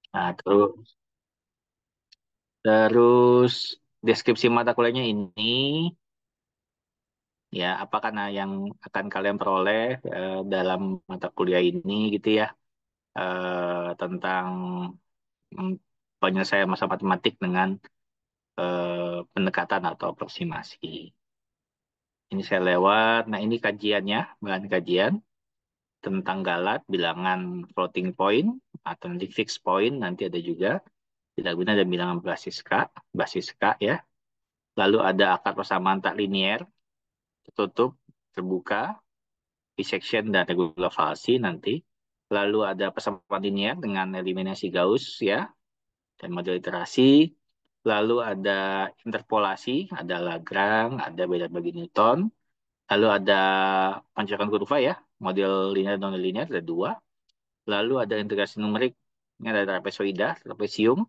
Nah, terus deskripsi mata kuliahnya ini, ya, apa karena yang akan kalian peroleh dalam mata kuliah ini gitu ya, tentang mm, penyelesaian masalah matematik dengan pendekatan atau aproximasi. Ini saya lewat. Nah, ini kajiannya, bahan kajian tentang galat, bilangan floating point, atau nanti fixed point, nanti ada juga. Tidak guna ada bilangan basis K ya. Lalu ada akar persamaan tak linier, tertutup, terbuka, bisection, dan regular falsi nanti. Lalu ada persamaan linier dengan eliminasi Gauss ya, dan model iterasi. Lalu ada interpolasi, ada Lagrange, ada beda bagi Newton. Lalu ada pancaran kurva ya, model linear dan non-linear ada dua. Lalu ada integrasi numerik, ini ada trapezoida, trapesium,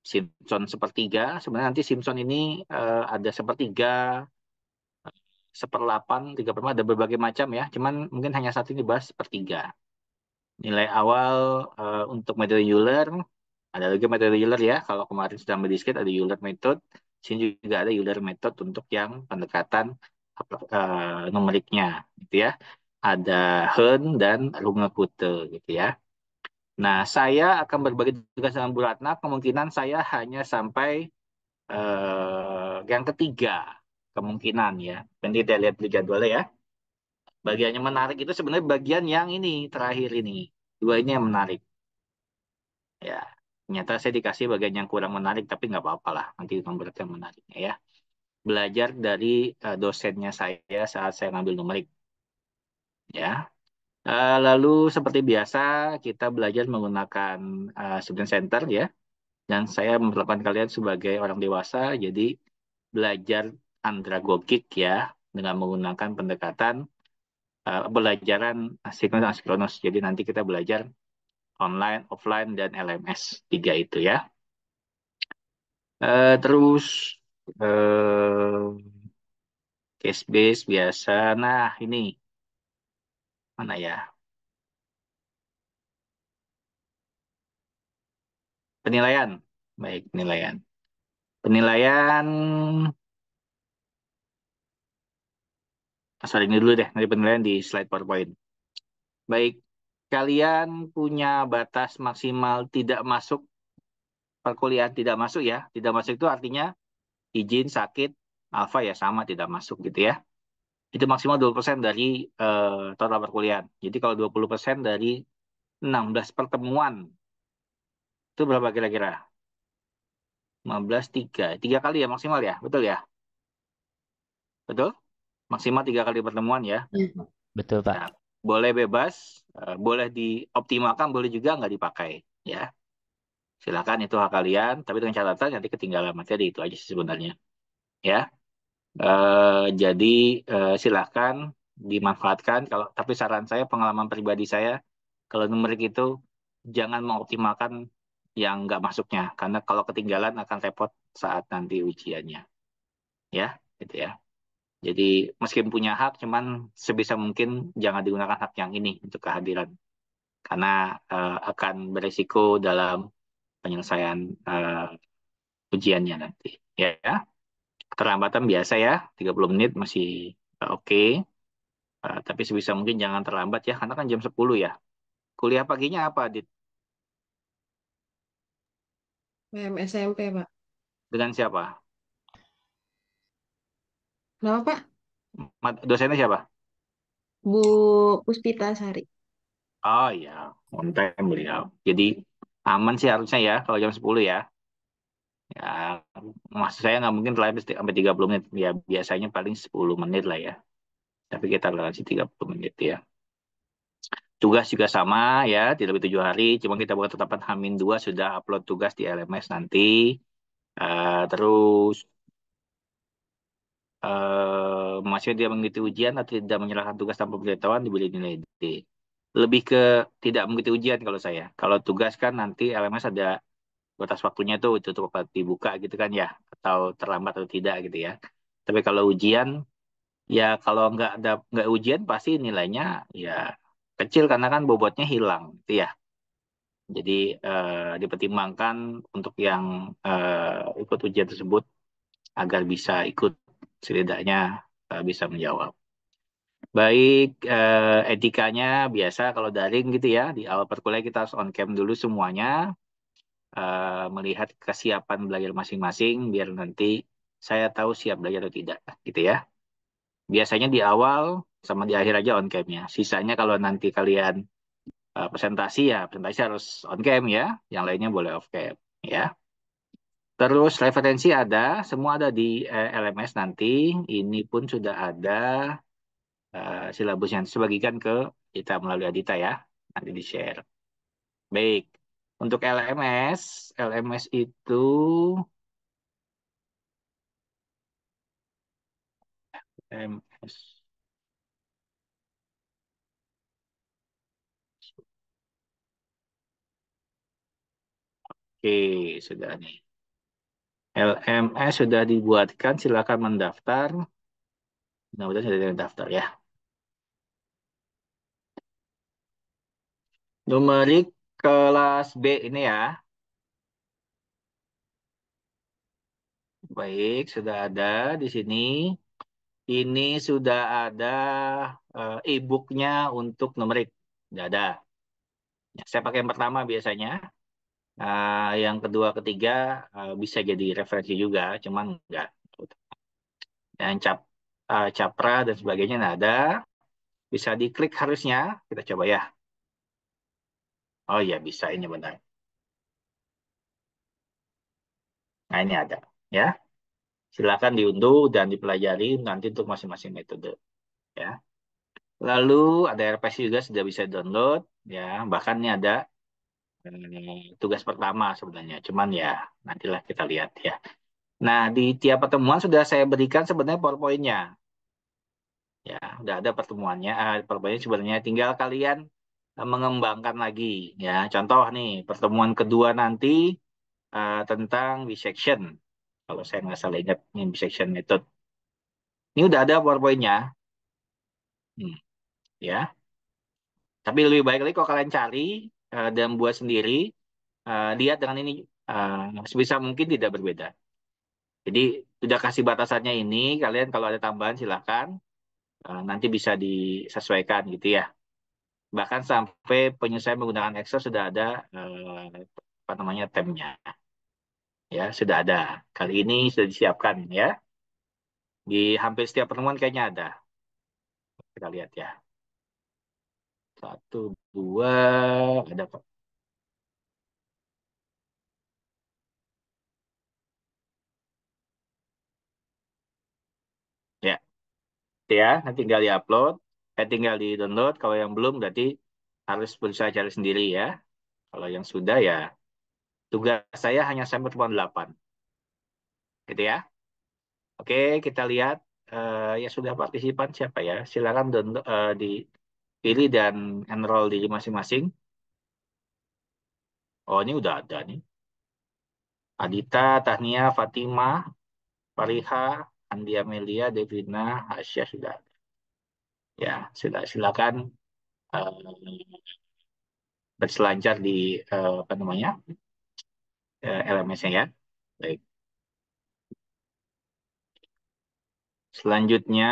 Simpson sepertiga. Sebenarnya nanti Simpson ini ada sepertiga, seperlapan, tiga per empat, ada berbagai macam ya. Cuman mungkin hanya satu ini bahas sepertiga. Nilai awal untuk metode Euler, ada lagi metode Euler ya. Kalau kemarin sudah mendiskusi ada Euler method, sini juga ada Euler method untuk yang pendekatan numeriknya, gitu ya. Ada Hehn dan Runge-Kute, gitu ya. Nah, saya akan berbagi tugas dengan Bu Ratna. Kemungkinan saya hanya sampai yang ketiga, kemungkinan ya. Nanti kita lihat di jadwalnya ya. Bagian yang menarik itu sebenarnya bagian yang ini, terakhir ini. Dua ini yang menarik. Ya, ternyata saya dikasih bagian yang kurang menarik, tapi nggak apa-apa lah. Nanti nomor yang menariknya ya. Belajar dari dosennya saya saat saya ngambil numerik. Ya. Lalu seperti biasa, kita belajar menggunakan student center ya. Dan saya memperlakukan kalian sebagai orang dewasa, jadi belajar andragogik ya, dengan menggunakan pendekatan pelajaran sinkronus asinkronus. Jadi nanti kita belajar online, offline, dan LMS. Tiga itu ya. Terus case base biasa. Nah, ini mana ya? Penilaian. Baik, penilaian. Penilaian, sorry ini dulu deh, nanti penilaian di slide PowerPoint. Baik, kalian punya batas maksimal tidak masuk perkuliahan, tidak masuk ya. Tidak masuk itu artinya izin, sakit, alfa ya sama, tidak masuk gitu ya. Itu maksimal 20% dari total perkuliahan. Jadi kalau 20% dari 16 pertemuan, itu berapa kira-kira? 15, 3. 3 kali ya maksimal ya, betul ya? Betul? Maksimal 3 kali pertemuan ya. Ya. Betul, Pak. Nah, boleh bebas, boleh dioptimalkan, boleh juga nggak dipakai. Ya, silakan itu hak kalian. Tapi dengan catatan nanti ketinggalan materi itu aja sih sebenarnya. Ya, jadi silakan dimanfaatkan. Kalau tapi saran saya, pengalaman pribadi saya, kalau numerik itu jangan mengoptimalkan yang nggak masuknya, karena kalau ketinggalan akan repot saat nanti ujiannya. Ya, gitu ya. Jadi meskipun punya hak, cuman sebisa mungkin jangan digunakan hak yang ini untuk kehadiran, karena akan beresiko dalam penyelesaian ujiannya nanti. Ya, keterlambatan biasa ya, 30 menit masih oke. Tapi sebisa mungkin jangan terlambat ya, karena kan jam 10 ya. Kuliah paginya apa, Dit? PMSMP, Pak. Dengan siapa? Kenapa, Pak? Dosennya siapa? Bu Puspita Sari. Oh ya, on time beliau. Jadi aman sih harusnya ya kalau jam 10 ya. Ya, maksud saya nggak mungkin terlambat sampai 30 menit. Ya, biasanya paling 10 menit lah ya. Tapi kita toleransi 30 menit ya. Tugas juga sama ya, tidak lebih 7 hari. Cuma kita buat tetapan H-2 sudah upload tugas di LMS nanti. Terus masih dia mengikuti ujian atau tidak menyerahkan tugas tanpa pemberitahuan diberi nilai D. Lebih ke tidak mengikuti ujian kalau saya. Kalau tugas kan nanti LMS ada batas waktunya tuh tutup apa dibuka gitu kan ya, atau terlambat atau tidak gitu ya. Tapi kalau ujian ya, kalau nggak ujian pasti nilainya ya kecil karena kan bobotnya hilang gitu ya. Jadi dipertimbangkan untuk yang ikut ujian tersebut agar bisa ikut setidaknya bisa menjawab. Baik, etikanya biasa kalau daring gitu ya. Di awal perkuliahan kita harus on cam dulu semuanya, melihat kesiapan belajar masing-masing, biar nanti saya tahu siap belajar atau tidak, gitu ya. Biasanya di awal sama di akhir aja on cam-nya. Sisanya kalau nanti kalian presentasi ya, presentasi harus on cam ya. Yang lainnya boleh off cam, ya. Terus referensi ada, semua ada di LMS nanti. Ini pun sudah ada silabusnya sebagikan ke kita melalui Adita ya, nanti di-share. Baik, untuk LMS itu LMS. Oke, sudah nih. LMS sudah dibuatkan, silakan mendaftar. Mudah-mudahan sudah terdaftar ya. Numerik kelas B ini ya. Baik, sudah ada di sini. Ini sudah ada e-booknya untuk numerik. Sudah ada. Ya, saya pakai yang pertama biasanya. Yang kedua, ketiga bisa jadi referensi juga, cuman enggak. Dan capra dan sebagainya nah ada. Bisa diklik harusnya. Kita coba ya. Oh iya, bisa. Ini benar. Nah, ini ada. Ya. Silakan diunduh dan dipelajari nanti untuk masing-masing metode. Ya. Lalu ada RPS juga sudah bisa download. Ya. Bahkan ini ada tugas pertama sebenarnya. Cuman ya, nantilah kita lihat ya. Nah, di tiap pertemuan sudah saya berikan sebenarnya PowerPoint-nya. Ya, udah ada pertemuannya. Pertemuannya sebenarnya tinggal kalian mengembangkan lagi. Ya, contoh nih, pertemuan kedua nanti tentang dissection. Kalau saya nggak salah ingat, ini dissection method. Ini udah ada PowerPoint-nya. Hmm, ya. Tapi lebih baik lagi kalau kalian cari dan buat sendiri, lihat dengan ini sebisa mungkin tidak berbeda. Jadi sudah kasih batasannya ini, kalian kalau ada tambahan silakan nanti bisa disesuaikan gitu ya. Bahkan sampai penyesuaian menggunakan Excel sudah ada apa namanya temnya, ya sudah ada. Kali ini sudah disiapkan ya. Di hampir setiap pertemuan kayaknya ada. Kita lihat ya. Satu, dua, ada kok. Ya, ya. Nanti tinggal diupload, tinggal di download. Kalau yang belum berarti harus berusaha cari sendiri ya. Kalau yang sudah ya tugas saya hanya sampai pertemuan 8. Gitu ya. Oke, kita lihat ya sudah partisipan siapa ya. Silakan download, dipilih dan enroll di masing-masing. Oh, ini udah ada nih. Adita, Tahnia, Fatima, Fariha, Andi Amelia, Devina, Asya sudah. Ya, sudah silakan eh, berselancar di apa namanya LMS-nya ya. Baik. Selanjutnya,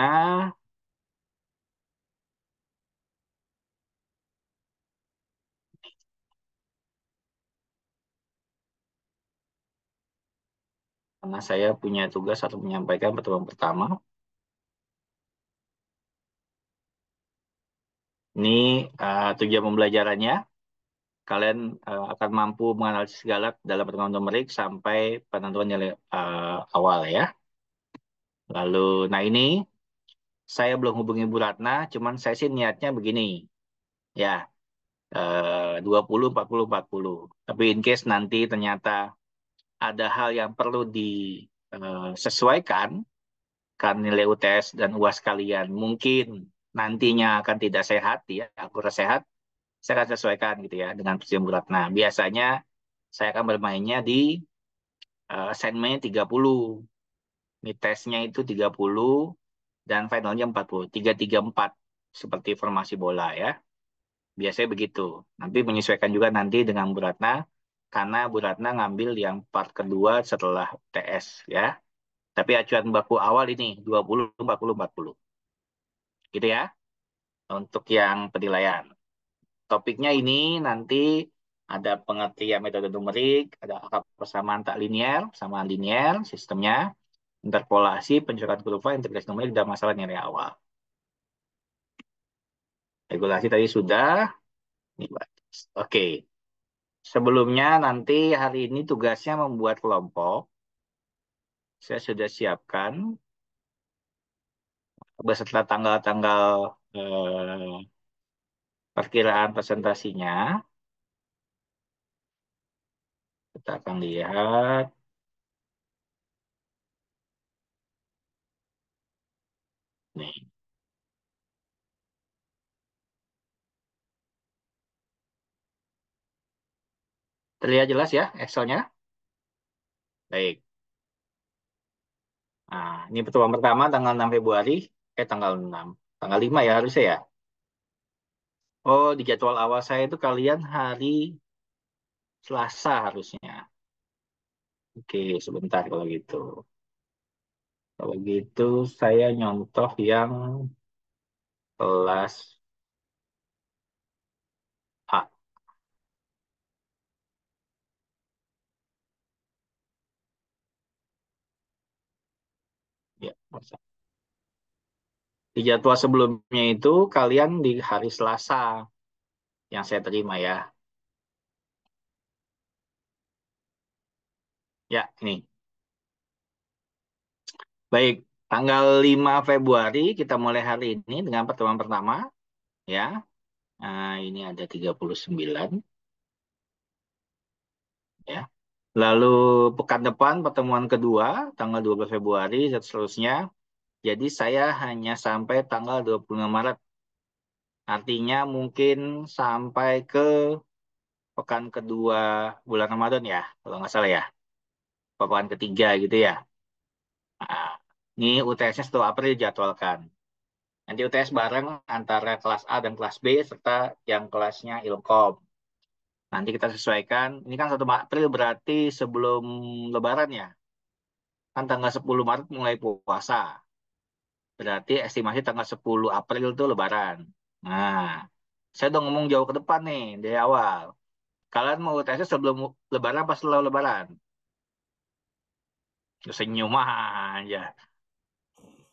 karena saya punya tugas atau menyampaikan pertemuan pertama, ini tujuan pembelajarannya. Kalian akan mampu menganalisis segala dalam pertemuan numerik sampai penentuan nilai awal ya. Lalu, nah ini saya belum hubungi Bu Ratna, cuman saya sih niatnya begini, ya 20, 40, 40. Tapi in case nanti ternyata ada hal yang perlu disesuaikan, kan nilai UTS dan UAS kalian mungkin nantinya akan tidak sehat, ya, akurat sehat, saya akan sesuaikan gitu ya dengan Presiden Bu Ratna. Biasanya saya akan bermainnya di assignment 30. Mid testnya itu 30 dan finalnya 40. 3, 3, 4 seperti formasi bola ya. Biasanya begitu. Nanti menyesuaikan juga nanti dengan Bu Ratna, karena Bu Ratna ngambil yang part kedua setelah UTS ya. Tapi acuan baku awal ini 20, 40, 40. Gitu ya, untuk yang penilaian. Topiknya ini nanti ada pengertian metode numerik, ada angka persamaan tak linear, persamaan linear, sistemnya, interpolasi, pencocokan kurva, integrasi numerik, dan masalah nilai awal. Regulasi tadi sudah. Ini batas. Oke. Sebelumnya nanti hari ini tugasnya membuat kelompok. Saya sudah siapkan beserta tanggal-tanggal perkiraan presentasinya. Kita akan lihat. Nih, terlihat jelas ya Excelnya? Baik. Nah, ini pertemuan pertama tanggal 6 Februari. Tanggal 6. Tanggal 5 ya harusnya ya. Oh, di jadwal awal saya itu kalian hari Selasa harusnya. Oke, sebentar kalau gitu. Kalau gitu saya nyontoh yang kelas A. Ya, masa. Di jadwal sebelumnya itu kalian di hari Selasa yang saya terima ya. Ya, ini. Baik, tanggal 5 Februari kita mulai hari ini dengan pertemuan pertama ya. Nah, ini ada 39 ya. Lalu pekan depan pertemuan kedua tanggal 12 Februari dan seterusnya. Jadi saya hanya sampai tanggal 25 Maret. Artinya mungkin sampai ke pekan kedua bulan Ramadan ya, kalau nggak salah ya. Pekan ketiga gitu ya. Nah, ini UTS-nya 1 April dijadwalkan. Nanti UTS bareng antara kelas A dan kelas B serta yang kelasnya Ilkom. Nanti kita sesuaikan. Ini kan 1 April berarti sebelum Lebaran ya. Kan tanggal 10 Maret mulai puasa. Berarti estimasi tanggal 10 April itu Lebaran. Nah, saya udah ngomong jauh ke depan nih dari awal. Kalian mau UTS sebelum Lebaran pas setelah Lebaran? Senyum aja.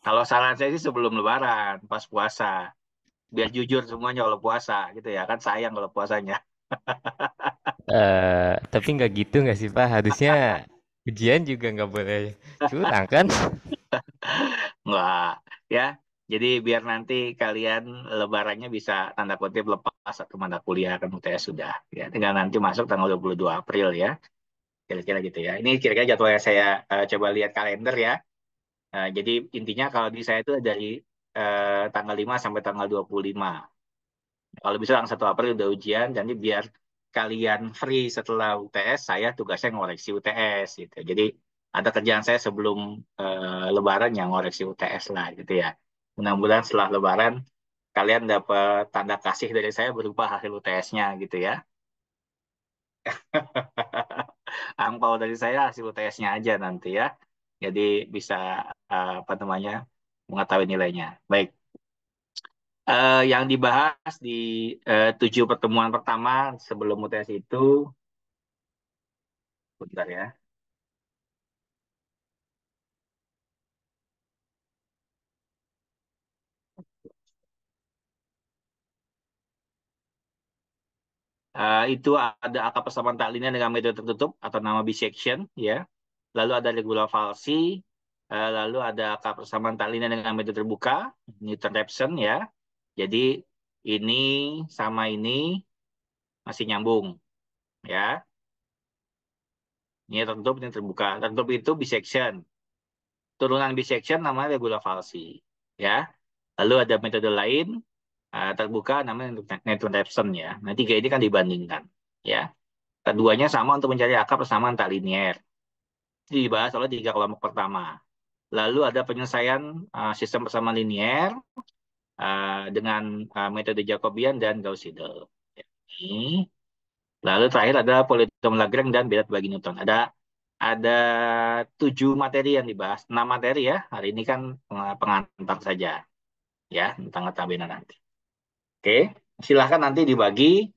Kalau saran saya sih sebelum Lebaran, pas puasa. Biar jujur semuanya kalau puasa gitu ya. Kan sayang kalau puasanya. Tapi nggak gitu nggak sih Pak? Harusnya ujian juga nggak boleh curang kan? Nggak, ya. Jadi biar nanti kalian lebarannya bisa tanda kutip lepas satu mata kuliah kan UTS sudah. Ya, tinggal nanti masuk tanggal 22 April ya. Kira-kira gitu ya. Ini kira-kira jadwalnya saya coba lihat kalender ya. Jadi intinya kalau di saya itu dari tanggal 5 sampai tanggal 25. Kalau bisa langsung 1 April udah ujian, jadi biar kalian free setelah UTS, saya tugasnya ngoreksi UTS gitu. Jadi ada kerjaan saya sebelum Lebaran yang ngoreksi UTS lah gitu ya. Mudah-mudahan setelah Lebaran kalian dapat tanda kasih dari saya berupa hasil UTS-nya gitu ya. Angpau dari saya hasil UTS-nya aja nanti ya. Jadi bisa apa namanya mengetahui nilainya. Baik. Yang dibahas di 7 pertemuan pertama sebelum UTS itu, bentar ya. Itu ada angka persamaan tak linear dengan metode tertutup atau nama bisection, ya. Lalu ada regular falsi, lalu ada angka persamaan tak linear dengan metode terbuka, Newton-Raphson, ya. Jadi ini sama ini masih nyambung, ya. Ini tertutup, ini terbuka. Tertutup itu bisection. Turunan bisection namanya regular falsi, ya. Lalu ada metode lain terbuka namanya Newton Raphson ya. Nah, tiga ini kan dibandingkan ya. Keduanya sama untuk mencari akar persamaan tak linear. Itu dibahas oleh 3 kelompok pertama. Lalu ada penyelesaian sistem persamaan linear. dengan metode Jacobian dan Gauss-Seidel. Ini. Lalu terakhir adalah politom Lagrange dan berat bagi Newton. Ada 7 materi yang dibahas, 6 materi ya. Hari ini kan pengantar saja ya tentang ketambahan nanti. Oke, silahkan nanti dibagi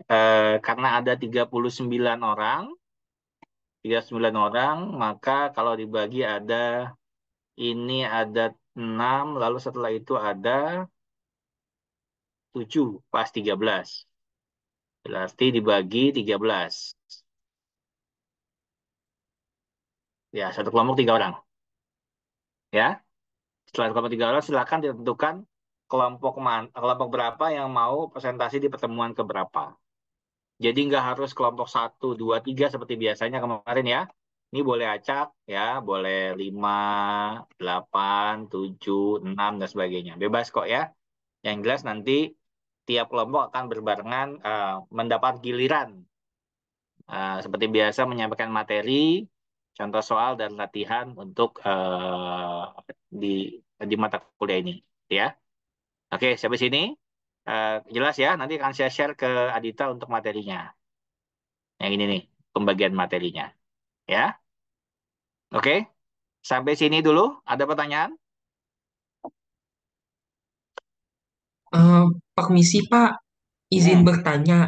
karena ada 39 orang, 39 orang, maka kalau dibagi ini ada 6, lalu setelah itu ada 7, pas 13. Berarti dibagi 13. Ya, satu kelompok 3 orang. Ya, setelah kelompok 3 orang, silakan ditentukan kelompok berapa yang mau presentasi di pertemuan keberapa. Jadi nggak harus kelompok 1, 2, 3 seperti biasanya kemarin ya. Ini boleh acak ya, boleh 5, 8, 7, 6 dan sebagainya. Bebas kok ya. Yang jelas nanti tiap kelompok akan berbarengan mendapat giliran. Seperti biasa menyampaikan materi, contoh soal dan latihan untuk di di mata kuliah ini. Ya, oke sampai sini jelas ya. Nanti akan saya share ke Adita untuk materinya. Yang ini nih pembagian materinya. Ya, oke. Sampai sini dulu. Ada pertanyaan? Eh, Permisi Pak, izin Hmm. bertanya.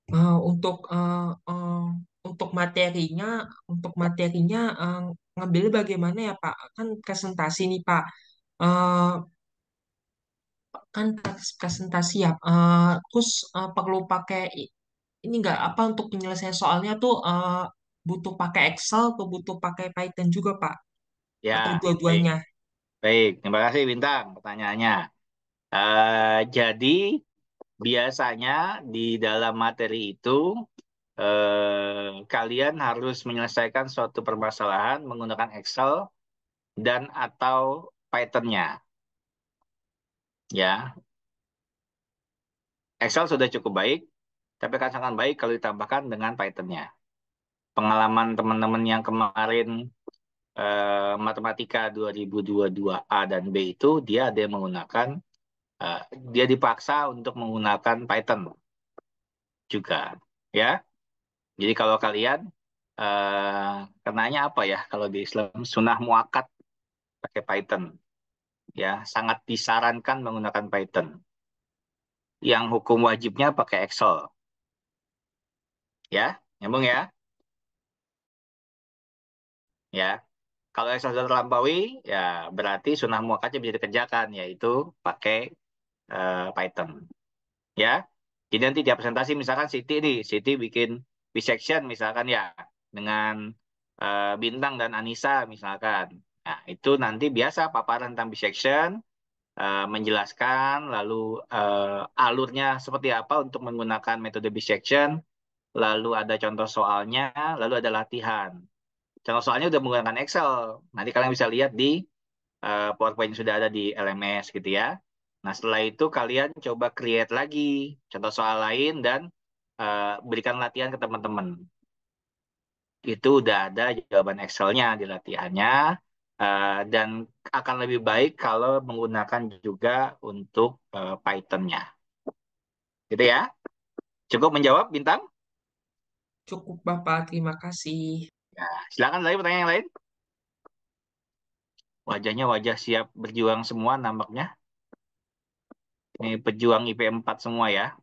Eh, untuk eh, eh, untuk materinya, ngambil bagaimana ya Pak? Kan presentasi nih Pak. Eh, kan presentasi ya. Terus perlu pakai ini nggak apa untuk penyelesaian soalnya tuh butuh pakai Excel atau butuh pakai Python juga Pak? Ya, Atau baik. dua-duanya? Baik, terima kasih Bintang pertanyaannya. Jadi biasanya di dalam materi itu kalian harus menyelesaikan suatu permasalahan menggunakan Excel dan atau Python-nya. Ya, Excel sudah cukup baik, tapi akan sangat baik kalau ditambahkan dengan Python-nya. Pengalaman teman-teman yang kemarin matematika 2022 A dan B itu dia ada yang menggunakan eh, dia dipaksa untuk menggunakan Python juga, ya. Jadi kalau kalian kenanya apa ya kalau di Islam sunnah muakat pakai Python, ya sangat disarankan menggunakan Python. Yang hukum wajibnya pakai Excel, ya, nyambung ya, ya. Kalau Excel sudah terlampaui, ya berarti sunnah muakatnya bisa dikerjakan, yaitu pakai Python. Ya. Jadi nanti di presentasi misalkan Siti bikin bisection misalkan ya dengan Bintang dan Anissa misalkan. Nah, itu nanti biasa paparan tentang bisection, menjelaskan lalu alurnya seperti apa untuk menggunakan metode bisection, lalu ada contoh soalnya, lalu ada latihan. Contoh soalnya udah menggunakan Excel. Nanti kalian bisa lihat di PowerPoint yang sudah ada di LMS gitu ya. Nah, setelah itu kalian coba create lagi contoh soal lain dan berikan latihan ke teman-teman. Itu udah ada jawaban Excel-nya di latihannya dan akan lebih baik kalau menggunakan juga untuk Python-nya. Gitu ya. Cukup menjawab, Bintang? Cukup Bapak, terima kasih. Silakan lagi pertanyaan yang lain. Wajahnya wajah siap berjuang semua nampaknya. Ini pejuang IP 4 semua ya.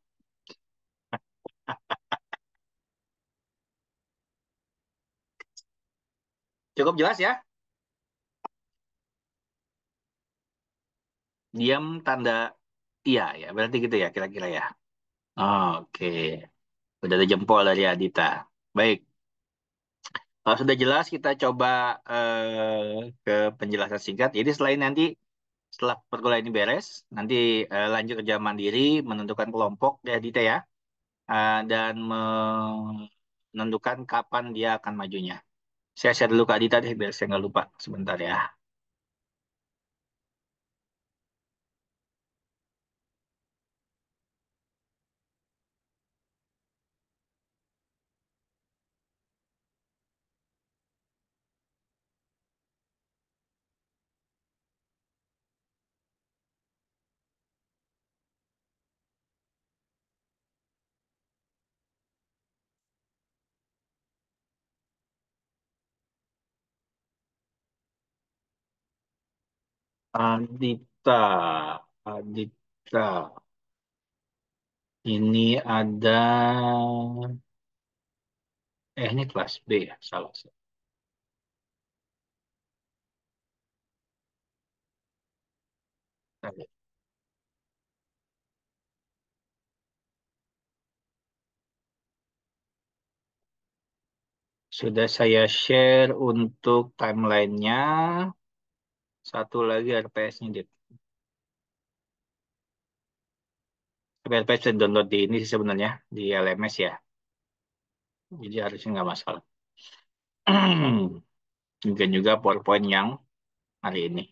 Cukup jelas ya? Diam tanda iya ya, berarti gitu ya kira-kira ya. Oke, udah ada jempol dari Adita. Baik, kalau sudah jelas kita coba ke penjelasan singkat. Jadi selain nanti setelah perkuliahan ini beres, nanti lanjut kerja mandiri, menentukan kelompok ya Adita ya, dan menentukan kapan dia akan majunya. Saya share dulu ke Adita deh, biar saya nggak lupa sebentar ya. Adita, Adita. Ini ada, ini kelas B ya, salah. Sudah saya share untuk timelinenya. Satu lagi RPS-nya, Dit. Tapi RPS bisa download di ini sih sebenarnya, di LMS ya. Jadi harusnya nggak masalah. Mungkin juga PowerPoint yang hari ini.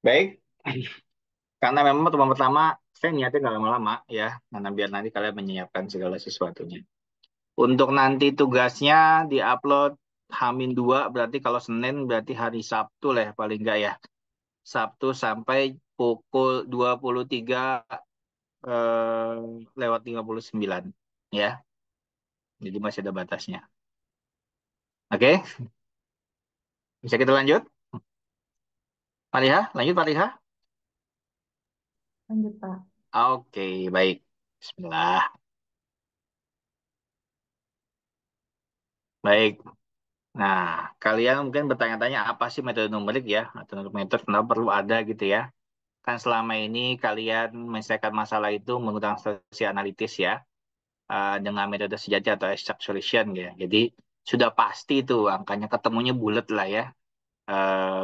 Baik, karena memang teman pertama saya niatnya nggak lama-lama ya, karena biar nanti kalian menyiapkan segala sesuatunya. Untuk nanti tugasnya diupload H-2, berarti kalau Senin berarti hari Sabtu lah ya, paling nggak ya. Sabtu sampai pukul 23 eh, lewat 59 ya. Jadi masih ada batasnya. Oke, bisa kita lanjut? Fariha, lanjut Fariha. Lanjut, Pak. Oke, baik. Bismillah. Baik. Nah, kalian mungkin bertanya-tanya apa sih metode numerik ya? Atau metode kenapa perlu ada gitu ya? Kan selama ini kalian menyelesaikan masalah itu menggunakan strategi analitis ya, dengan metode sejati atau exact solution ya. Jadi sudah pasti itu angkanya ketemunya bulat lah ya.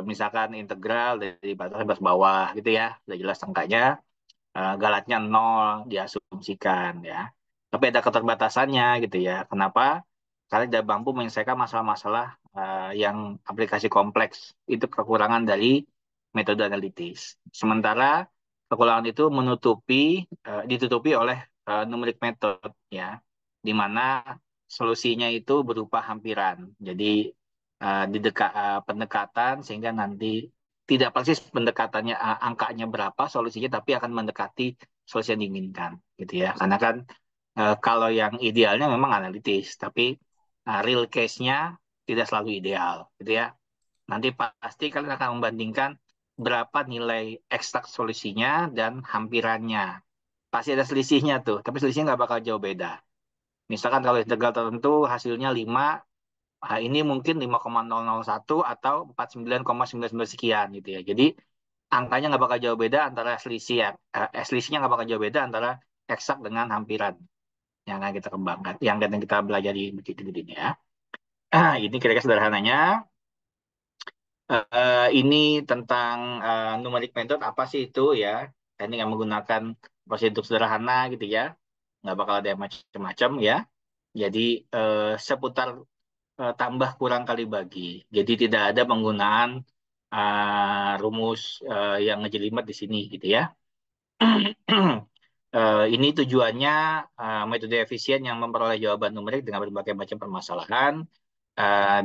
Misalkan integral dari batas batas bawah gitu ya, udah jelas angkanya. Galatnya nol diasumsikan ya. Tapi ada keterbatasannya gitu ya. Kenapa? Karena tidak mampu menyelesaikan masalah-masalah yang aplikasi kompleks. Itu kekurangan dari metode analitis. Sementara kekurangan itu ditutupi oleh numeric method ya, di mana solusinya itu berupa hampiran. Jadi pendekatan sehingga nanti tidak persis pendekatannya angkanya berapa solusinya, tapi akan mendekati solusi yang diinginkan gitu ya. Karena kan kalau yang idealnya memang analitis, tapi real case-nya tidak selalu ideal gitu ya. Nanti pasti kalian akan membandingkan berapa nilai eksak solusinya dan hampirannya. Pasti ada selisihnya tuh, tapi selisihnya nggak bakal jauh beda. Misalkan kalau integral tertentu hasilnya 5, ini mungkin 5,001 atau 49,99 sekian gitu ya. Jadi angkanya nggak bakal jauh beda antara selisih ya. Selisihnya nggak bakal jauh beda antara eksak dengan hampiran yang akan kita kembangkan, yang akan kita pelajari begitu begini ya. Ini kira-kira sederhananya. Ini tentang numeric method apa sih itu ya? Ini yang menggunakan prosedur sederhana gitu ya. Nggak bakal ada yang macam-macam ya. Jadi seputar tambah kurang kali bagi. Jadi tidak ada penggunaan rumus yang ngejelimet di sini gitu ya. Ini tujuannya metode efisien yang memperoleh jawaban numerik dengan berbagai macam permasalahan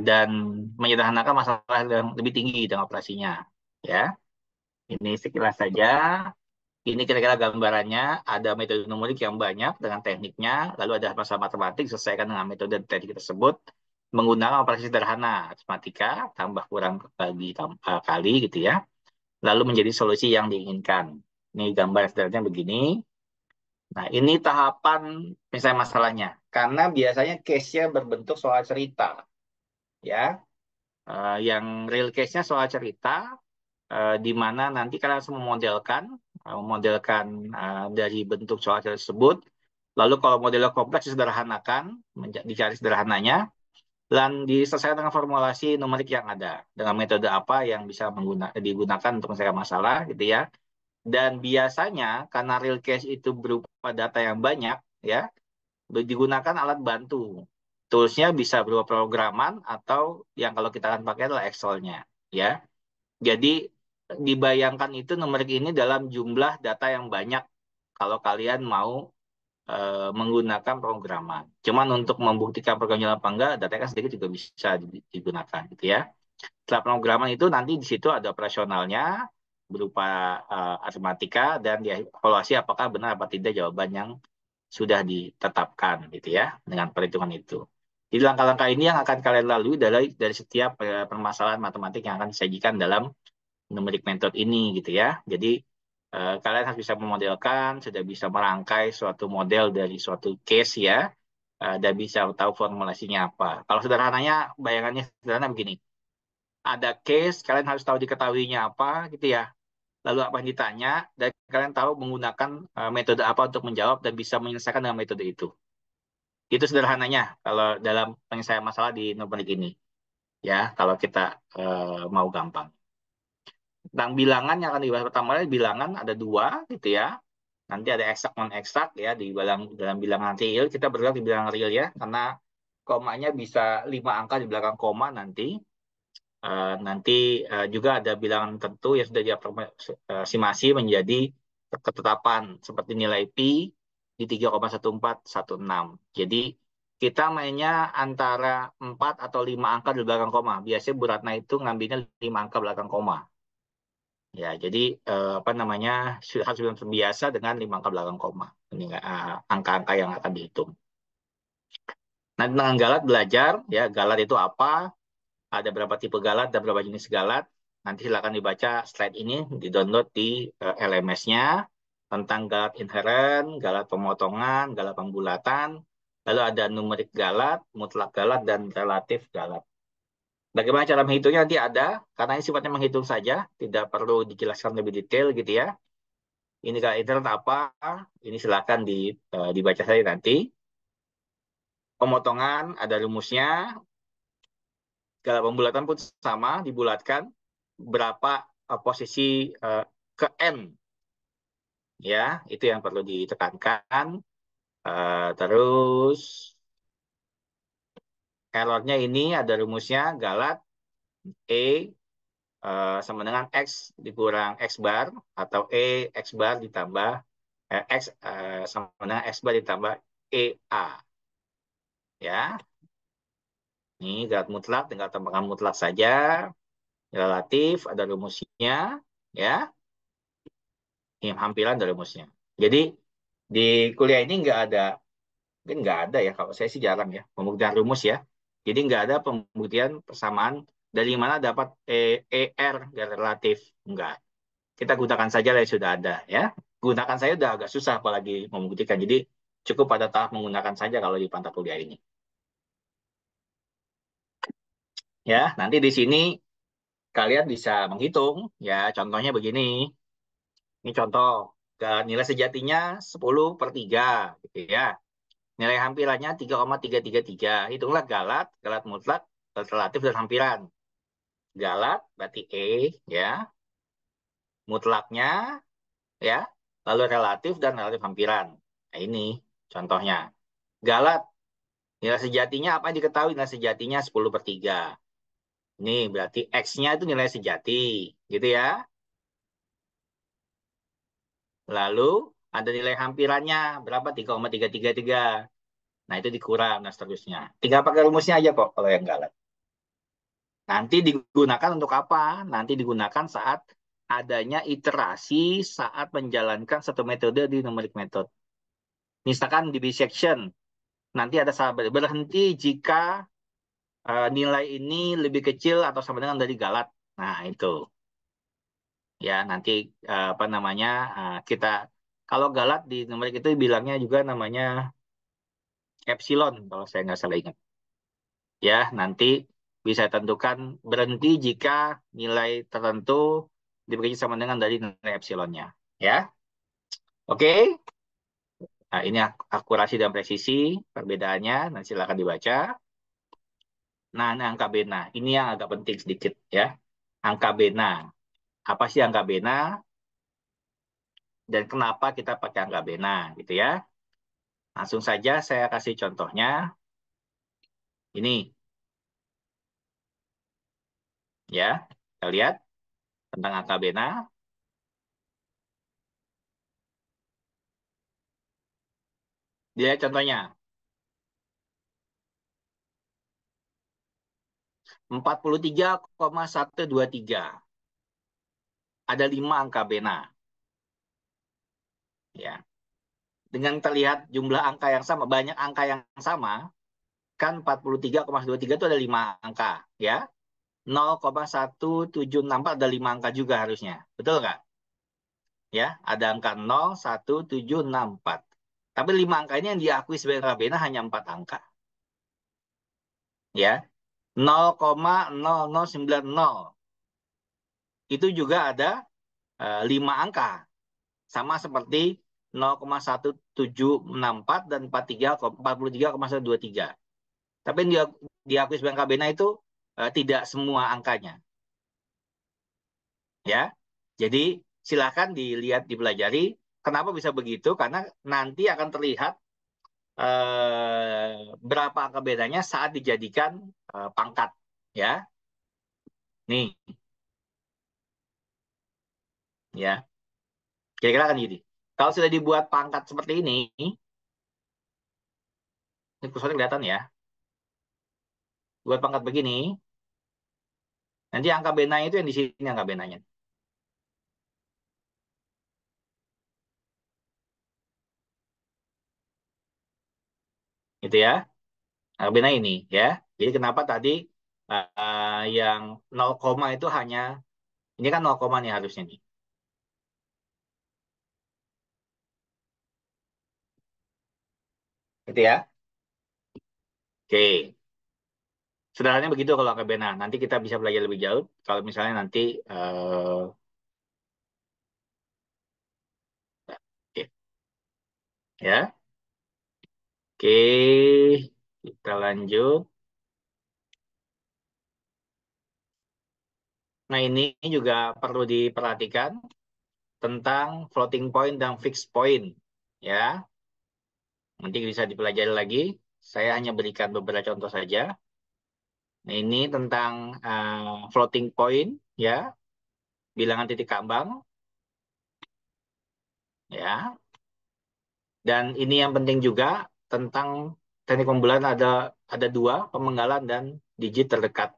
dan menyederhanakan masalah yang lebih tinggi dengan operasinya. Ya, ini sekilas saja. Ini kira-kira gambarannya. Ada metode numerik yang banyak dengan tekniknya, lalu ada masalah matematik diselesaikan dengan metode dan teknik tersebut menggunakan operasi sederhana, matematika, tambah kurang bagi kali gitu ya, lalu menjadi solusi yang diinginkan. Ini gambar sederhananya begini. Nah, ini tahapan misalnya masalahnya. Karena biasanya case-nya berbentuk soal cerita, ya. Yang real case-nya soal cerita, di mana nanti kalian harus memodelkan dari bentuk soal tersebut. Lalu kalau modelnya kompleks disederhanakan, dicari sederhananya, dan diselesaikan dengan formulasi numerik yang ada dengan metode apa yang bisa digunakan untuk menyelesaikan masalah, gitu ya. Dan biasanya karena real case itu berupa data yang banyak, ya, digunakan alat bantu. Toolsnya bisa berupa programan atau yang kalau kita akan pakai adalah Excel-nya, ya. Jadi dibayangkan itu numerik ini dalam jumlah data yang banyak kalau kalian mau menggunakan programan. Cuman untuk membuktikan program jalan apa enggak, datanya kan sedikit juga bisa digunakan gitu ya. Setelah pemrograman itu nanti di situ ada operasionalnya berupa matematika dan dievaluasi apakah benar apa tidak jawaban yang sudah ditetapkan gitu ya dengan perhitungan itu. Jadi langkah-langkah ini yang akan kalian lalui dari setiap permasalahan matematik yang akan disajikan dalam numeric method ini gitu ya. Jadi kalian harus bisa memodelkan, sudah bisa merangkai suatu model dari suatu case ya, dan bisa tahu formulasinya apa. Kalau sederhananya, bayangannya sederhana begini. Ada case, kalian harus tahu diketahuinya apa gitu ya. Lalu apa yang ditanya, dan kalian tahu menggunakan metode apa untuk menjawab dan bisa menyelesaikan dengan metode itu. Itu sederhananya kalau dalam penyelesaian masalah di numerik ini. Ya, kalau kita mau gampang. Tentang bilangan yang akan dibahas pertama kali, bilangan ada dua gitu ya. Nanti ada eksak non eksak ya di dalam bilangan real. Kita bergerak di bilangan real ya, karena komanya bisa 5 angka di belakang koma nanti. Nanti juga ada bilangan tertentu yang sudah diaproksimasi menjadi ketetapan seperti nilai pi di 3,1416. Jadi kita mainnya antara 4 atau 5 angka di belakang koma. Biasanya Bu Ratna itu ngambilnya 5 angka belakang koma. Ya, jadi apa namanya sudah harus terbiasa dengan 5 angka belakang koma. Ini angka-angka yang akan dihitung. Nah, dengan galat belajar ya, galat itu apa? Ada berapa tipe galat dan berapa jenis galat. Nanti silakan dibaca slide ini, di-download di LMS-nya tentang galat inherent, galat pemotongan, galat pembulatan, lalu ada numerik galat, mutlak galat, dan relatif galat. Bagaimana cara menghitungnya nanti ada, karena ini sifatnya menghitung saja, tidak perlu dijelaskan lebih detail gitu ya. Ini galat inherent apa? Ini silakan dibaca saja nanti. Pemotongan ada rumusnya, galat pembulatan pun sama, dibulatkan berapa posisi ke n ya, itu yang perlu ditekankan. Terus errornya ini ada rumusnya, galat e sama dengan x dikurang x bar, atau x bar ditambah x sama dengan x bar ditambah a ya. Ini galat mutlak, tinggal tambahkan mutlak saja. Relatif ada rumusnya ya. Ini hampiran dari rumusnya. Jadi di kuliah ini mungkin nggak ada ya, kalau saya sih jarang ya, pembuktian rumus ya. Jadi nggak ada pembuktian persamaan dari mana dapat ER garis relatif. Nggak. Kita gunakan saja lah yang sudah ada ya. Gunakan saya udah agak susah apalagi membuktikan. Jadi cukup pada tahap menggunakan saja kalau di mata kuliah ini. Ya, nanti di sini kalian bisa menghitung ya. Contohnya begini. Ini contoh. Nilai sejatinya 10/3 gitu ya. Nilai hampirannya 3,333. Hitunglah galat, galat mutlak, galat relatif, dan hampiran. Galat berarti E, ya. Mutlaknya, ya. Lalu relatif dan relatif hampiran. Nah, ini contohnya. Galat, nilai sejatinya apa yang diketahui? Nilai sejatinya 10/3. Ini berarti X-nya itu nilai sejati. Gitu ya. Lalu ada nilai hampirannya. Berapa? 3,333. Nah, itu dikurang dan seterusnya. Tinggal pakai rumusnya aja kok kalau yang galat. Nanti digunakan untuk apa? Nanti digunakan saat adanya iterasi saat menjalankan satu metode di numeric method. Misalkan di bisection, nanti ada sahabat berhenti jika nilai ini lebih kecil atau sama dengan dari galat. Nah, itu. Ya, nanti apa namanya kita kalau galat di numerik itu bilangnya juga namanya epsilon kalau saya nggak salah ingat. Ya, nanti bisa tentukan berhenti jika nilai tertentu diberi sama dengan dari nilai epsilonnya. Ya, oke. Nah, ini akurasi dan presisi perbedaannya. Nanti silakan dibaca. Nah, ini angka bena. Ini yang agak penting sedikit ya. Angka bena. Apa sih angka bena? Dan kenapa kita pakai angka bena gitu ya? Langsung saja saya kasih contohnya. Ini ya. Kita lihat tentang angka bena. Dia contohnya 43,123. Ada 5 angka bena. Ya. Dengan terlihat jumlah angka yang sama, banyak angka yang sama, kan 43,23 itu ada 5 angka, ya. 0,1764 ada 5 angka juga harusnya. Betul nggak? Ya, ada angka 01764. Tapi 5 angka ini yang diakui sebagai angka bena hanya 4 angka. Ya, 0,0090. Itu juga ada 5 angka. Sama seperti 0,1764 dan 43,123. Tapi yang diakui sebagai angka bena itu tidak semua angkanya. Ya, jadi silakan dilihat, dipelajari. Kenapa bisa begitu? Karena nanti akan terlihat berapa angka bedanya saat dijadikan pangkat. Ya, nih, ya, kira-kira kan gini. Kalau sudah dibuat pangkat seperti ini kursornya kelihatan ya. Buat pangkat begini, nanti angka benanya itu yang di sini angka benanya. Gitu ya. Angka bena ini ya. Jadi kenapa tadi yang 0, itu hanya ini kan 0, nih harusnya nih. Gitu ya. Oke. Sederhananya begitu kalau angka bena. Nanti kita bisa belajar lebih jauh. Kalau misalnya nanti oke, ya. Oke, kita lanjut. Nah, ini juga perlu diperhatikan tentang floating point dan fixed point. Ya, nanti bisa dipelajari lagi. Saya hanya berikan beberapa contoh saja. Nah, ini tentang floating point, ya, bilangan titik kambang, ya. Dan ini yang penting juga tentang teknik pembulan ada dua, pemenggalan dan digit terdekat.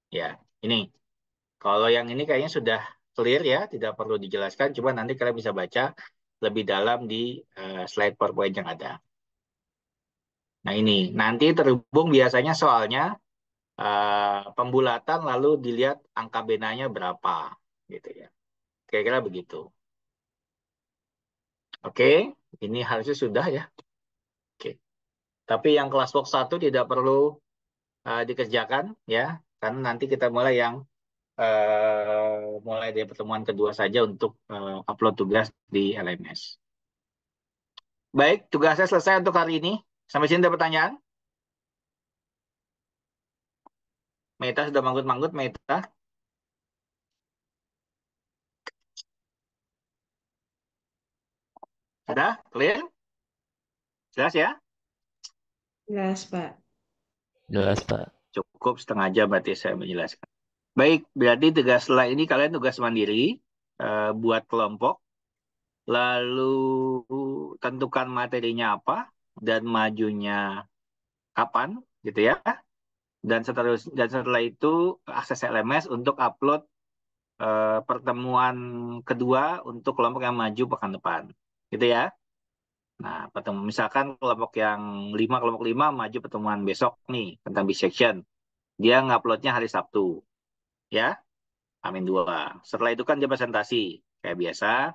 Ya, ini. Kalau yang ini kayaknya sudah clear ya, tidak perlu dijelaskan. Coba nanti kalian bisa baca lebih dalam di slide PowerPoint yang ada. Nah ini, nanti terhubung biasanya soalnya pembulatan lalu dilihat angka benanya berapa, gitu ya. Kira-kira begitu. Oke, ini harusnya sudah ya. Oke. Tapi yang kelas box 1 tidak perlu dikerjakan ya, karena nanti kita mulai dari pertemuan kedua saja untuk upload tugas di LMS. Baik, tugasnya selesai untuk hari ini. Sampai sini ada pertanyaan? Meta sudah manggut-manggut, Meta. Sudah? Clear? Jelas ya? Jelas, Pak. Jelas, Pak. Cukup setengah jam berarti saya menjelaskan. Baik, berarti tugas setelah ini kalian tugas mandiri buat kelompok. Lalu tentukan materinya apa dan majunya kapan, gitu ya. Dan setelah itu akses LMS untuk upload pertemuan kedua untuk kelompok yang maju pekan depan. Gitu ya. Nah, misalkan kelompok 5 maju pertemuan besok nih tentang bisection. Dia nguploadnya hari Sabtu. Ya, Amin 2. Setelah itu kan dia presentasi kayak biasa.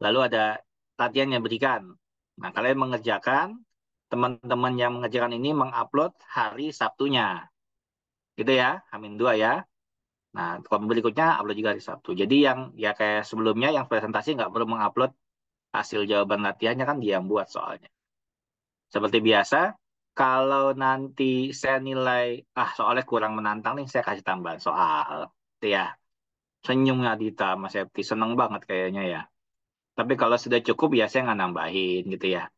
Lalu ada latihan yang berikan. Nah, kalian mengerjakan, teman-teman yang mengerjakan ini mengupload hari Sabtunya. Gitu ya, Amin 2 ya. Nah, kelompok berikutnya upload juga hari Sabtu. Jadi yang ya kayak sebelumnya yang presentasi nggak perlu mengupload hasil jawaban latihannya kan dia yang buat soalnya. Seperti biasa, kalau nanti saya nilai, soalnya kurang menantang nih, saya kasih tambahan soal. Itu ya, senyumnya Dita, Mas Septi, seneng banget kayaknya ya. Tapi kalau sudah cukup ya saya nggak nambahin gitu ya.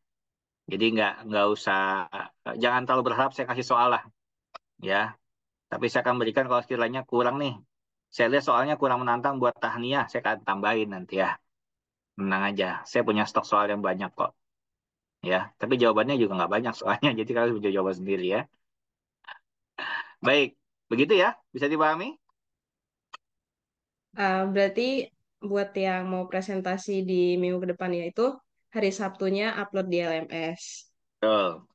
Jadi nggak usah, jangan terlalu berharap saya kasih soal lah ya. Tapi saya akan berikan kalau sekiranya kurang nih. Saya lihat soalnya kurang menantang buat tahniah, saya akan tambahin nanti ya. Tenang aja, saya punya stok soal yang banyak kok. Ya, tapi jawabannya juga nggak banyak soalnya, jadi kalian bisa jawab sendiri ya. Baik, begitu ya, bisa dipahami? Berarti buat yang mau presentasi di minggu ke depan ya itu hari Sabtunya upload di LMS. Betul.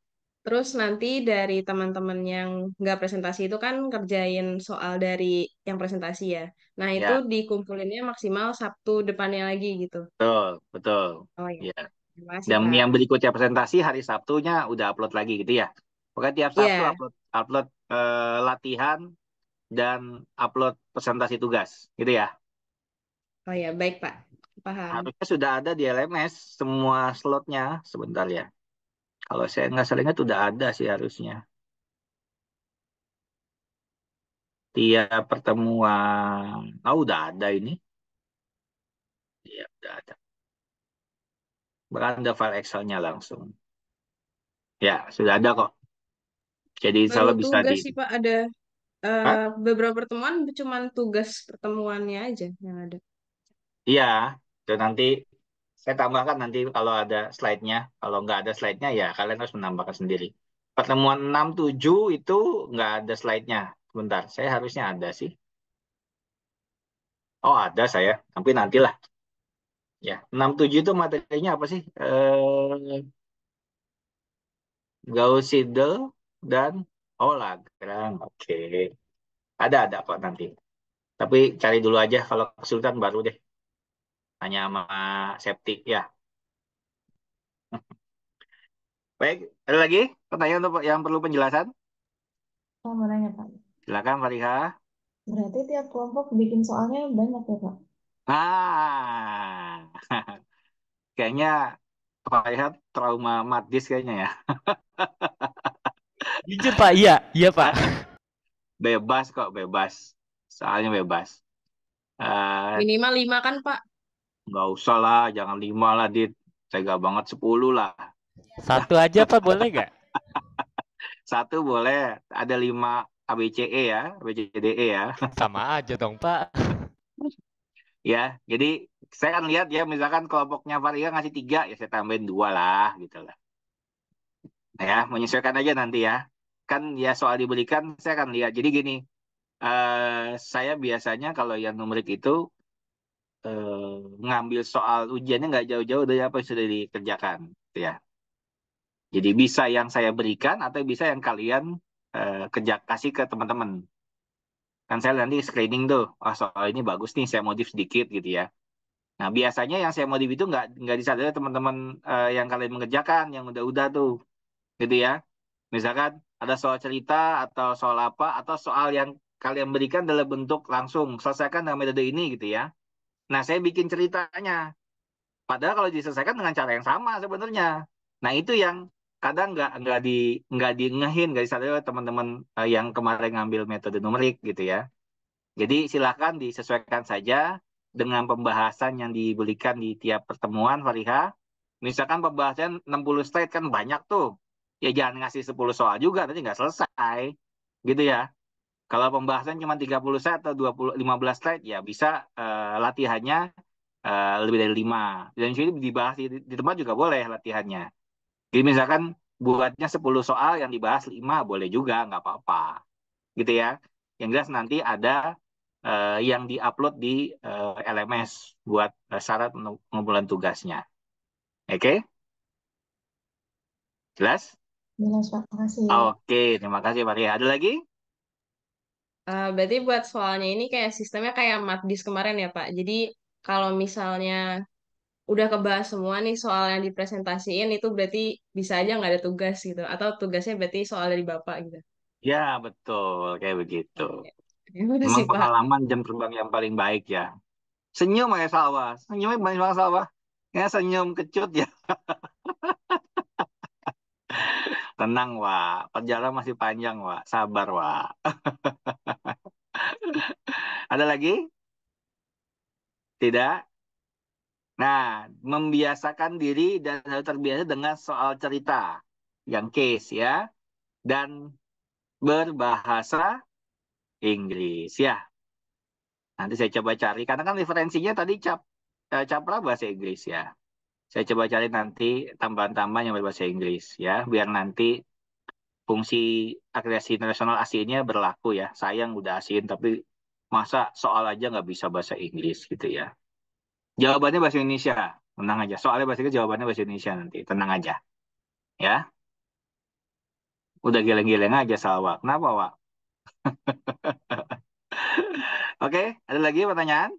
Terus nanti dari teman-teman yang nggak presentasi itu kan kerjain soal dari yang presentasi ya. Nah, itu Ya, dikumpulinnya maksimal Sabtu depannya lagi gitu. betul, betul. Oh ya, Ya. terima kasih Dan Pak. yang berikutnya presentasi hari Sabtunya udah upload lagi gitu ya. Pokoknya tiap Sabtu Iya, upload upload latihan dan upload presentasi tugas gitu ya. oh ya, baik Pak. Paham. Harusnya sudah ada di LMS semua slotnya. Sebentar ya. Kalau saya nggak salah ingat udah ada sih harusnya. Tiap pertemuan. Oh, udah ada ini. Iya, udah ada. Bahkan ada file Excel-nya langsung. Ya, sudah ada kok. Jadi insya Baru Allah bisa di... tugas sih Pak, ada Hah? beberapa pertemuan cuman tugas pertemuannya aja yang ada. Iya, itu nanti saya tambahkan nanti kalau ada slide-nya. Kalau nggak ada slide-nya ya kalian harus menambahkan sendiri. Pertemuan 6-7 itu nggak ada slide-nya. Sebentar, saya harusnya ada sih. Oh, ada saya. Tapi nantilah. Ya, 6-7 itu materinya apa sih? Gauss Seidel dan oh Lagrange. Oke. Ada kok nanti. Tapi cari dulu aja kalau kesulitan baru deh. Tanya sama Septi ya. Baik, ada lagi pertanyaan untuk yang perlu penjelasan? Oh, mau nanya, Pak. Silakan Fariha. Berarti tiap kelompok bikin soalnya banyak ya, Pak? Ah, kayaknya Fariha trauma madis kayaknya ya. Jujur Pak, iya, iya Pak. Hah? Bebas kok, bebas. Soalnya bebas. Eh, Minimal 5 kan Pak? nggak usah lah, jangan 5 lah, Dit. Tega banget 10 lah. Satu aja Pak, boleh nggak? Satu boleh, ada 5 ABCE ya, ABCDE ya. Sama aja dong Pak. Ya, jadi saya kan lihat ya, misalkan kelompoknya Varia ngasih 3, ya saya tambahin 2 lah, gitu lah. Nah, ya, menyesuaikan aja nanti ya. Kan ya soal diberikan, saya akan lihat. Jadi gini, saya biasanya kalau yang numerik itu ngambil soal ujiannya nggak jauh-jauh dari apa yang sudah dikerjakan, gitu ya. Jadi bisa yang saya berikan atau bisa yang kalian kerja kasih ke teman-teman. Kan saya nanti screening tuh, oh soal ini bagus nih, saya modif sedikit gitu ya. Nah, biasanya yang saya modif itu nggak disadari teman-teman yang kalian mengerjakan, yang udah-udah tuh, gitu ya. Misalkan ada soal cerita atau soal apa, atau soal yang kalian berikan dalam bentuk langsung, selesaikan dengan metode ini gitu ya. Nah, saya bikin ceritanya. Padahal kalau diselesaikan dengan cara yang sama sebenarnya. Nah, itu yang kadang nggak diengehin, nggak disadari oleh teman-teman yang kemarin ngambil metode numerik gitu ya. Jadi silakan disesuaikan saja dengan pembahasan yang diberikan di tiap pertemuan, Fariha. Misalkan pembahasan 60 slide kan banyak tuh. Ya jangan ngasih 10 soal juga, nanti nggak selesai. Gitu ya. Kalau pembahasan cuma 30 slide atau 15 slide, ya bisa latihannya lebih dari 5. Dan sini dibahas di tempat juga boleh latihannya. Jadi misalkan buatnya 10 soal yang dibahas 5, boleh juga, nggak apa-apa. Gitu ya. Yang jelas nanti ada yang diupload di LMS buat syarat pengumpulan tugasnya. Oke, jelas? Jelas, Pak. Makasih. Oke, terima kasih Pak Ria. Ada lagi? Berarti buat soalnya ini kayak sistemnya kayak matdis kemarin ya Pak. Jadi kalau misalnya udah kebahas semua nih soal yang dipresentasiin itu berarti bisa aja nggak ada tugas gitu. Atau tugasnya berarti soal dari Bapak gitu. Ya, betul. Kayak begitu. Oke. Terima Memang kasih Pak. pengalaman jam terbang yang paling baik ya. Senyum ya Salwa. Senyumnya banyak banget Salwa. Ya, senyum kecut ya. Tenang, Wak. Perjalanan masih panjang, Wak. Sabar, Wak. Ada lagi? Tidak? Nah, membiasakan diri dan harus terbiasa dengan soal cerita. Yang case ya. Dan berbahasa Inggris. Ya, nanti saya coba cari. Karena kan referensinya tadi capra bahasa Inggris ya. Saya coba cari nanti tambahan-tambahan yang berbahasa Inggris ya. Biar nanti fungsi akreditasi nasional aslinya berlaku ya. Sayang udah asin, tapi masa soal aja nggak bisa bahasa Inggris gitu ya. Jawabannya bahasa Indonesia. Tenang aja. Soalnya bahasa Inggris jawabannya bahasa Indonesia nanti. Tenang aja. Ya. Udah geleng-geleng aja Salwa. Kenapa, Wak? Oke, ada lagi pertanyaan?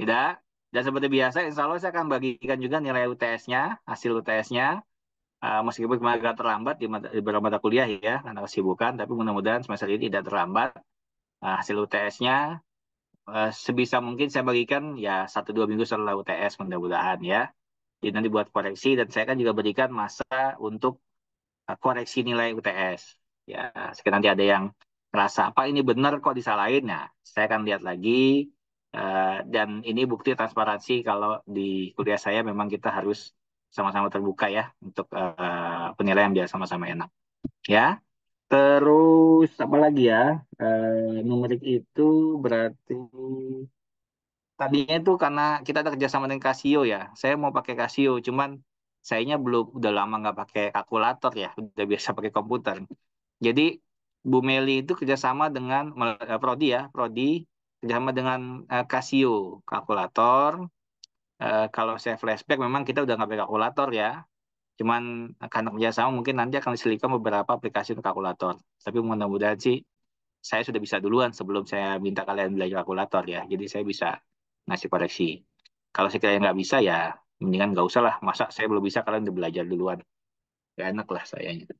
Tidak? Dan seperti biasa, insya Allah saya akan bagikan juga nilai UTS-nya, hasil UTS-nya. Meskipun kemarin agak terlambat di beberapa mata kuliah ya, karena kesibukan, tapi mudah-mudahan semester ini tidak terlambat. Hasil UTS-nya sebisa mungkin saya bagikan ya 1-2 minggu setelah UTS mudah-mudahan ya. Jadi nanti buat koreksi dan saya kan juga berikan masa untuk koreksi nilai UTS. Ya, sekarang nanti ada yang merasa apa ini benar kok disalahin. Nah, saya akan lihat lagi dan ini bukti transparansi kalau di kuliah saya memang kita harus sama-sama terbuka ya untuk penilaian biar sama-sama enak. Ya, terus apa lagi ya? Numerik itu berarti tadinya itu karena kita ada kerjasama dengan Casio ya. Saya mau pakai Casio, cuman sayanya belum udah lama nggak pakai kalkulator ya, udah biasa pakai komputer. Jadi Bu Meli itu kerjasama dengan Prodi ya, Prodi kerjasama dengan Casio kalkulator. Kalau saya flashback memang kita udah nggak pakai kalkulator ya. Cuman karena kerjasama mungkin nanti akan diselipkan beberapa aplikasi untuk kalkulator. Tapi mudah-mudahan sih saya sudah bisa duluan sebelum saya minta kalian belajar kalkulator ya. Jadi saya bisa ngasih koreksi. Kalau sekiranya nggak bisa ya mendingan nggak usah lah. Masa saya belum bisa kalian udah belajar duluan. Gak enak lah sayanya.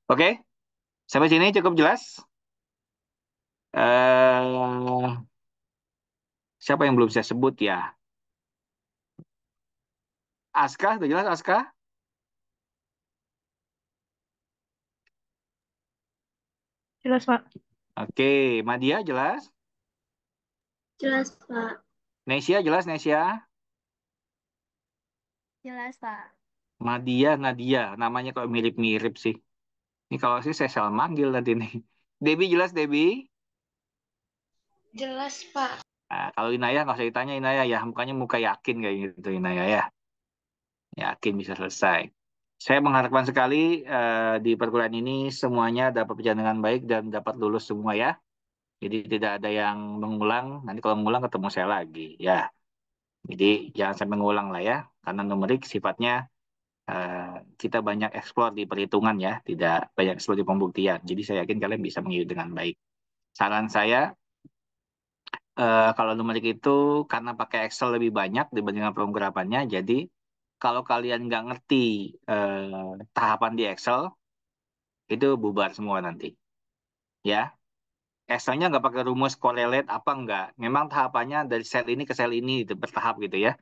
Oke, sampai sini cukup jelas. eh Siapa yang belum saya sebut ya? Aska, udah jelas Aska? Jelas, Pak. Oke, Madia jelas? Jelas, Pak. Nesia jelas Nesia? Jelas, Pak. Madia, Nadia, namanya kok mirip-mirip sih. Ini kalau sih saya salah manggil nanti nih. Debbie jelas Debbie? Jelas, Pak. Nah, kalau Inaya nggak usah ditanya Inaya ya, mukanya muka yakin kayak gitu Inaya ya, yakin bisa selesai. Saya mengharapkan sekali di perkuliahan ini semuanya dapat berjalan dengan baik dan dapat lulus semua ya. Jadi tidak ada yang mengulang. Nanti kalau mengulang ketemu saya lagi ya. Jadi jangan sampai mengulang lah ya, karena numerik sifatnya eh, kita banyak eksplor di perhitungan ya, tidak banyak eksplor di pembuktian. Jadi saya yakin kalian bisa mengikuti dengan baik. Saran saya kalau numerik itu karena pakai Excel lebih banyak dibandingkan pemrogramannya, jadi kalau kalian nggak ngerti tahapan di Excel, itu bubar semua nanti. Ya, Excelnya nggak pakai rumus correlate apa nggak. Memang tahapannya dari sel ini ke sel ini itu bertahap gitu ya.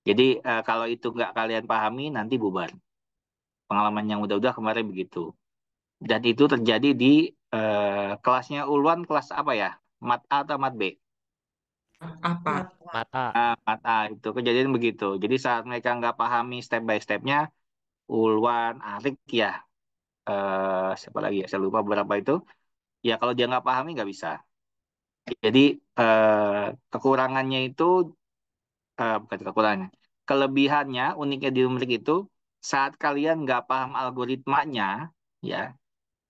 Jadi kalau itu nggak kalian pahami, nanti bubar. Pengalaman yang udah-udah kemarin begitu. Dan itu terjadi di kelasnya Ulwan, kelas apa ya? Mat A atau Mat B? Apa? Mata. Mat A itu kejadian begitu. Jadi saat mereka nggak pahami step by stepnya, Ulwan, Arik ya, siapa lagi ya? Saya lupa beberapa itu. Ya kalau dia nggak pahami nggak bisa. Jadi kekurangannya itu bukan kekurangannya, kelebihannya uniknya di numerik itu saat kalian nggak paham algoritmanya, ya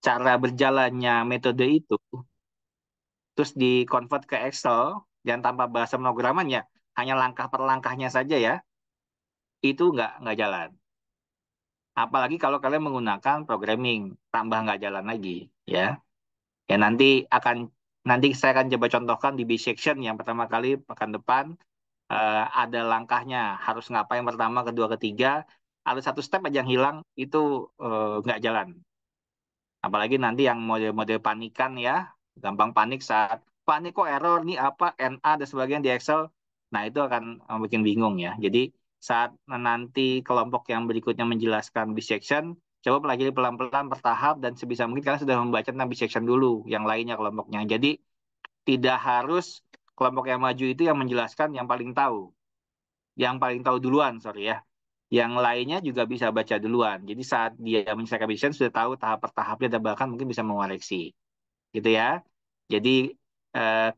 cara berjalannya metode itu, terus di convert ke Excel dan tanpa bahasa pemrograman ya, hanya langkah per langkahnya saja ya, itu nggak jalan. Apalagi kalau kalian menggunakan programming, tambah nggak jalan lagi, ya. Ya nanti saya akan coba contohkan di B section yang pertama kali pekan depan ada langkahnya harus ngapain pertama, kedua, ketiga. Ada satu step aja yang hilang itu nggak jalan. Apalagi nanti yang mode-mode panikan ya, gampang panik saat panik kok error nih apa NA dan sebagainya di Excel. Nah itu akan bikin bingung ya. Jadi saat nanti kelompok yang berikutnya menjelaskan bisection, coba pelajari pelan-pelan bertahap dan sebisa mungkin kalian sudah membaca tentang bisection dulu, yang lainnya kelompoknya. Jadi tidak harus kelompok yang maju itu yang menjelaskan yang paling tahu duluan, sorry ya. Yang lainnya juga bisa baca duluan. Jadi saat dia menyelesaikan bisection sudah tahu tahap per tahapnya dan bahkan mungkin bisa mengoreksi gitu ya. Jadi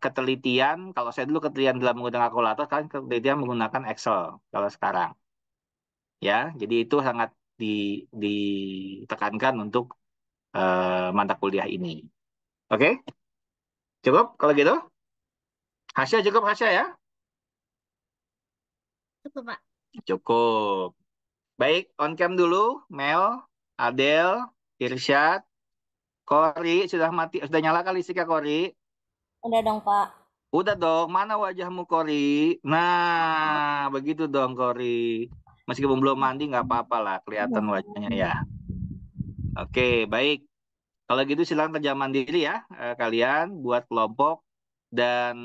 ketelitian, kalau saya dulu ketelitian dalam menggunakan kalkulator, kan ketelitian menggunakan Excel kalau sekarang. Ya, jadi itu sangat ditekankan untuk mata kuliah ini. Oke, cukup kalau gitu? Hasya cukup Hasya ya? Cukup, Pak. Cukup. Baik, on cam dulu, Mel. Adel, Irsyad, Kori, sudah nyala kali listriknya Kori? Udah dong, Pak. Udah dong, mana wajahmu Kori? Nah, begitu dong Kori. Meskipun belum mandi nggak apa-apa lah, kelihatan wajahnya ya. Oke, baik. Kalau gitu silakan kerja mandiri ya kalian buat kelompok dan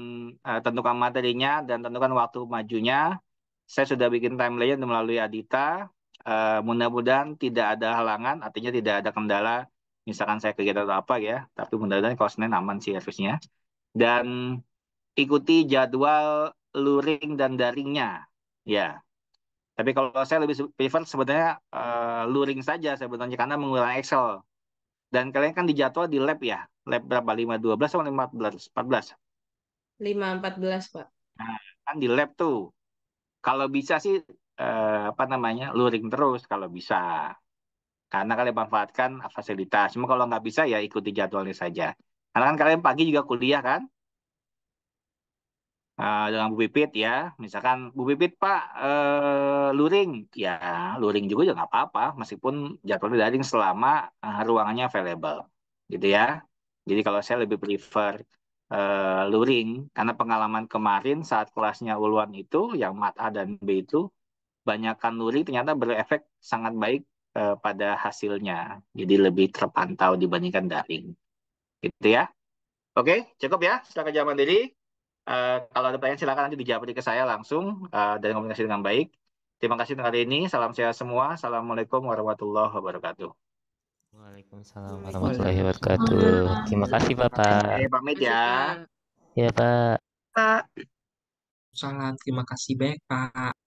tentukan materinya dan tentukan waktu majunya. Saya sudah bikin timeline melalui Adita. Mudah-mudahan tidak ada halangan, artinya tidak ada kendala. Misalkan saya kegiatan atau apa ya, tapi mudah-mudahan kalau Senin aman sih harusnya. Dan ikuti jadwal luring dan daringnya. Ya, tapi kalau saya lebih prefer sebenarnya luring saja sebenarnya karena menggunakan Excel. Dan kalian kan dijadwal di lab ya. Lab berapa? 512 atau 514? 5.14, Pak. Nah, kan di lab tuh. Kalau bisa sih apa namanya? Luring terus kalau bisa. Karena kalian manfaatkan fasilitas. Cuma kalau nggak bisa ya ikuti jadwalnya saja. Karena kan kalian pagi juga kuliah kan? Dengan Bu Pipit ya. Misalkan Bu Pipit Pak luring. Ya luring juga ya nggak apa-apa. Meskipun jadwalnya daring selama ruangannya available. Gitu ya. Jadi kalau saya lebih prefer luring. Karena pengalaman kemarin saat kelasnya Uluan itu, yang Mat A dan B itu, banyakkan luring ternyata berefek sangat baik pada hasilnya. Jadi lebih terpantau dibandingkan daring. Gitu ya. Oke, cukup ya. Silakan jawab mandiri. Kalau ada pertanyaan silakan nanti dijawab ke saya langsung dan komunikasi dengan baik. Terima kasih untuk hari ini. Salam sehat semua. Assalamualaikum warahmatullahi wabarakatuh. Waalaikumsalam warahmatullahi wabarakatuh. Terima kasih Bapak. Pamit Makasih, ya. Pak. Ya Pak. Pak. Salam, terima kasih banyak, Pak.